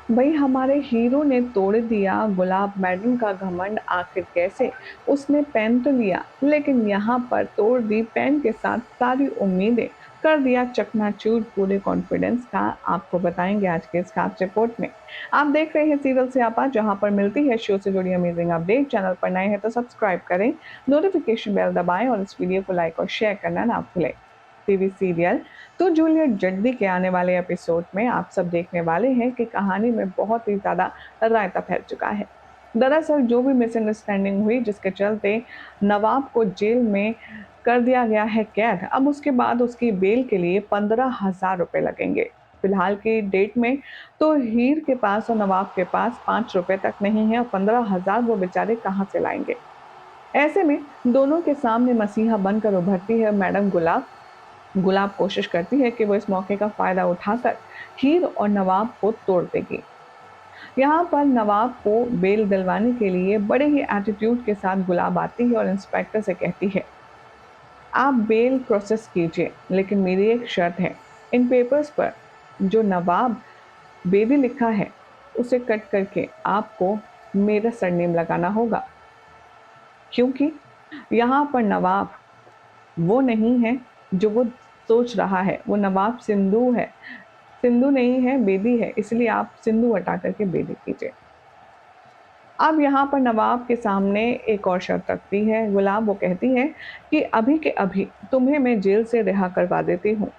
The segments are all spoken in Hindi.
भाई हमारे हीरो ने तोड़ दिया गुलाब मैडम का घमंड आखिर कैसे। उसने पेन तो लिया लेकिन यहाँ पर तोड़ दी पेन के साथ सारी उम्मीदें। कर दिया चकनाचूर पूरे कॉन्फिडेंस का। आपको बताएंगे आज के इस खास रिपोर्ट में। आप देख रहे हैं सीरियल से आपा, जहां पर मिलती है शो से जुड़ी अमेजिंग अपडेट। चैनल पर नए हैं तो सब्सक्राइब करें, नोटिफिकेशन बेल दबाएं और इस वीडियो को लाइक और शेयर करना ना भूलें। टीवी सीरियल तो जूलियट जल्दी के आने वाले एपिसोड में आप सब देखने वाले हैं कि कहानी में बहुत ही ज्यादा रायता फैल चुका है। दरअसल जो भी मिसअंडरस्टैंडिंग हुई जिसके चलते नवाब को जेल में कर दिया गया है कैद, अब उसके बाद उसकी बेल के लिए 15,000 रुपए लगेंगे। फिलहाल की डेट में तो हीर के पास और नवाब के पास 5 रुपए तक नहीं है और 15,000 वो बेचारे कहाँ से लाएंगे। ऐसे में दोनों के सामने मसीहा बनकर उभरती है मैडम गुलाब। गुलाब कोशिश करती है कि वो इस मौके का फायदा उठाकर हीर और नवाब को तोड़ देगी। यहाँ पर नवाब को बेल दिलवाने के लिए बड़े ही एटीट्यूड के साथ गुलाब आती है और इंस्पेक्टर से कहती है, आप बेल प्रोसेस कीजिए लेकिन मेरी एक शर्त है। इन पेपर्स पर जो नवाब बेदी लिखा है उसे कट करके आपको मेरा सरनेम लगाना होगा, क्योंकि यहाँ पर नवाब वो नहीं है जो वो सोच रहा है। वो नवाब सिंधु है, सिंधु नहीं है, बेदी है, इसलिए आप सिंधु हटा करके बेदी कीजिए। अब यहाँ पर नवाब के सामने एक और शर्त रखती है गुलाब। वो कहती है कि अभी के अभी तुम्हें मैं जेल से रिहा करवा देती हूँ।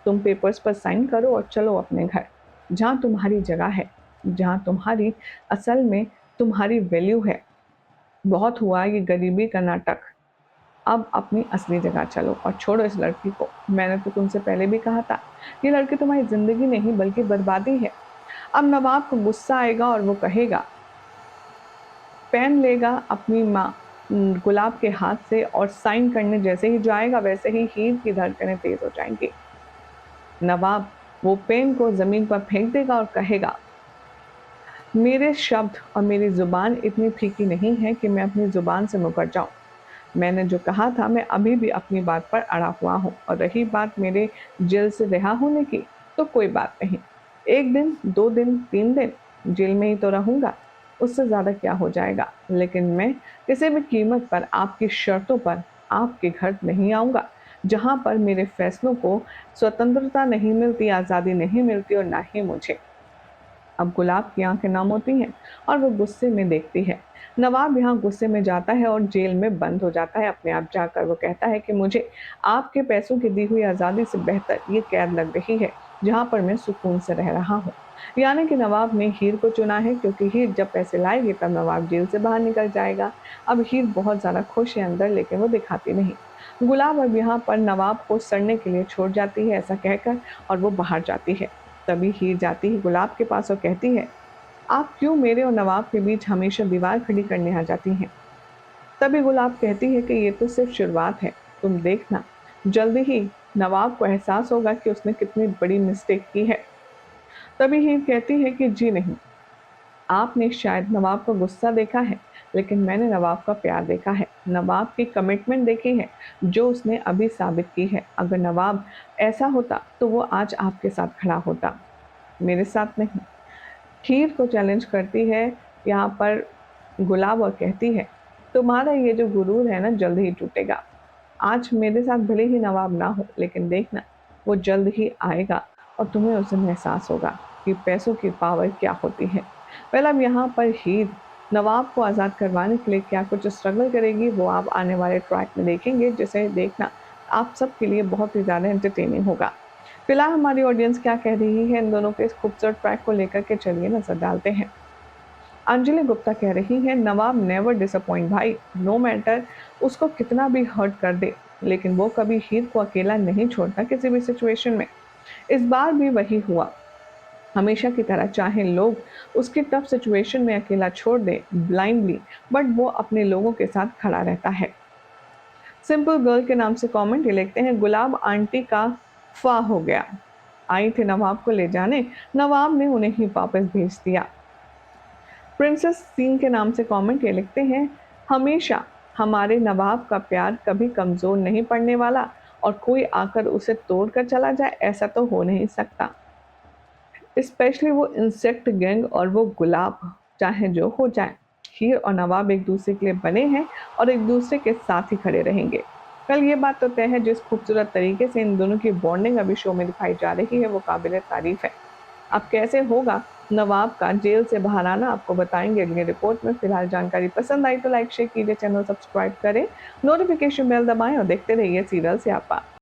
तुम पेपर्स पर साइन करो और चलो अपने घर, जहाँ तुम्हारी जगह है, जहाँ तुम्हारी असल में तुम्हारी वैल्यू है। बहुत हुआ ये गरीबी का नाटक, अब अपनी असली जगह चलो और छोड़ो इस लड़की को। मैंने तो तुमसे पहले भी कहा था, ये लड़की तुम्हारी जिंदगी नहीं बल्कि बर्बादी है। अब नवाब को गुस्सा आएगा और वो कहेगा, पेन लेगा अपनी माँ गुलाब के हाथ से और साइन करने जैसे ही जाएगा वैसे ही हीर की धड़कनें तेज हो जाएंगी। नवाब वो पेन को जमीन पर फेंक देगा और कहेगा, मेरे शब्द और मेरी जुबान इतनी फीकी नहीं है कि मैं अपनी जुबान से मुकर जाऊं। मैंने जो कहा था मैं अभी भी अपनी बात पर अड़ा हुआ हूँ, और रही बात मेरे जेल से रिहा होने की, तो कोई बात नहीं। 1 दिन 2 दिन 3 दिन जेल में ही तो रहूंगा, उससे ज्यादा क्या हो जाएगा। लेकिन मैं किसी भी कीमत पर आपकी शर्तों पर आपके घर नहीं आऊंगा, जहां पर मेरे फैसलों को स्वतंत्रता नहीं मिलती, आजादी नहीं मिलती और ना ही मुझे। अब गुलाब की आंखें नम होती हैं और वो गुस्से में देखती है। नवाब यहाँ गुस्से में जाता है और जेल में बंद हो जाता है अपने आप जाकर। वो कहता है कि मुझे आपके पैसों की दी हुई आज़ादी से बेहतर ये कैद लग रही है, जहाँ पर मैं सुकून से रह रहा हूँ। यानी कि नवाब ने हीर को चुना है, क्योंकि हीर जब पैसे लाएगी तब नवाब जेल से बाहर निकल जाएगा। अब हीर बहुत ज़्यादा खुश है अंदर, लेकिन वो दिखाती नहीं। गुलाब अब यहाँ पर नवाब को सड़ने के लिए छोड़ जाती है ऐसा कहकर, और वो बाहर जाती है। तभी हीर जाती है गुलाब के पास और कहती है, आप क्यों मेरे और नवाब के बीच हमेशा दीवार खड़ी करने आ जाती हैं। तभी गुलाब कहती है कि ये तो सिर्फ शुरुआत है, तुम देखना, जल्दी ही नवाब को एहसास होगा कि उसने कितनी बड़ी मिस्टेक की है। तभी हीर कहती है कि जी नहीं, आपने शायद नवाब का गुस्सा देखा है, लेकिन मैंने नवाब का प्यार देखा है, नवाब की कमिटमेंट देखी है, जो उसने अभी साबित की है। अगर नवाब ऐसा होता तो वो आज आपके साथ खड़ा होता, मेरे साथ नहीं। हीर को चैलेंज करती है यहाँ पर गुलाब और कहती है, तुम्हारा ये जो गुरूर है ना जल्द ही टूटेगा। आज मेरे साथ भले ही नवाब ना हो, लेकिन देखना वो जल्द ही आएगा और तुम्हें उस दिन एहसास होगा कि पैसों की पावर क्या होती है। पहले अब यहाँ पर हीर नवाब को आज़ाद करवाने के लिए क्या कुछ स्ट्रगल करेगी, वो आप आने वाले ट्रैक में देखेंगे, जिसे देखना आप सबके लिए बहुत ही ज़्यादा एंटरटेनिंग होगा। फिलहाल हमारी ऑडियंस क्या कह रही है इन दोनों के इस खूबसूरत ट्रैक को लेकर के, चलिए नजर डालते हैं। अंजलि गुप्ता कह रही है, नवाब नेवर डिसअपॉइंट भाई, नो मैटर उसको कितना भी हर्ट कर दे, लेकिन वो कभी हीर को अकेला नहीं छोड़ता किसी भी सिचुएशन में। इस बार भी वही हुआ। हमेशा की तरह चाहे लोग उसकी टफ सिचुएशन में अकेला छोड़ दे ब्लाइंडली, बट वो अपने लोगों के साथ खड़ा रहता है। सिंपल गर्ल के नाम से कमेंट ये लिखते हैं, गुलाब आंटी का फा हो गया, आई थी नवाब को ले जाने, नवाब ने उन्हें ही वापस भेज दिया। प्रिंसेस सीन के नाम से कमेंट ये लिखते हैं, हमेशा हमारे नवाब का प्यार कभी कमजोर नहीं पड़ने वाला, और कोई आकर उसे तोड़ कर चला जाए ऐसा तो हो नहीं सकता। स्पेशली वो इंसेक्ट गैंग और वो गुलाब, चाहे जो हो जाए। हीर और नवाब एक दूसरे के लिए बने हैं और एक दूसरे के साथ ही खड़े रहेंगे। कल ये बात तो तय है, जिस खूबसूरत तरीके से इन दोनों की बॉन्डिंग अभी शो में दिखाई जा रही है वो काबिल तारीफ है। अब कैसे होगा नवाब का जेल से बाहर आना, आपको बताएंगे अगली रिपोर्ट में। फिलहाल जानकारी पसंद आई तो लाइक शेयर कीजिए, चैनल सब्सक्राइब करें, नोटिफिकेशन बेल दबाएं और देखते रहिए सीरियल स्यापा।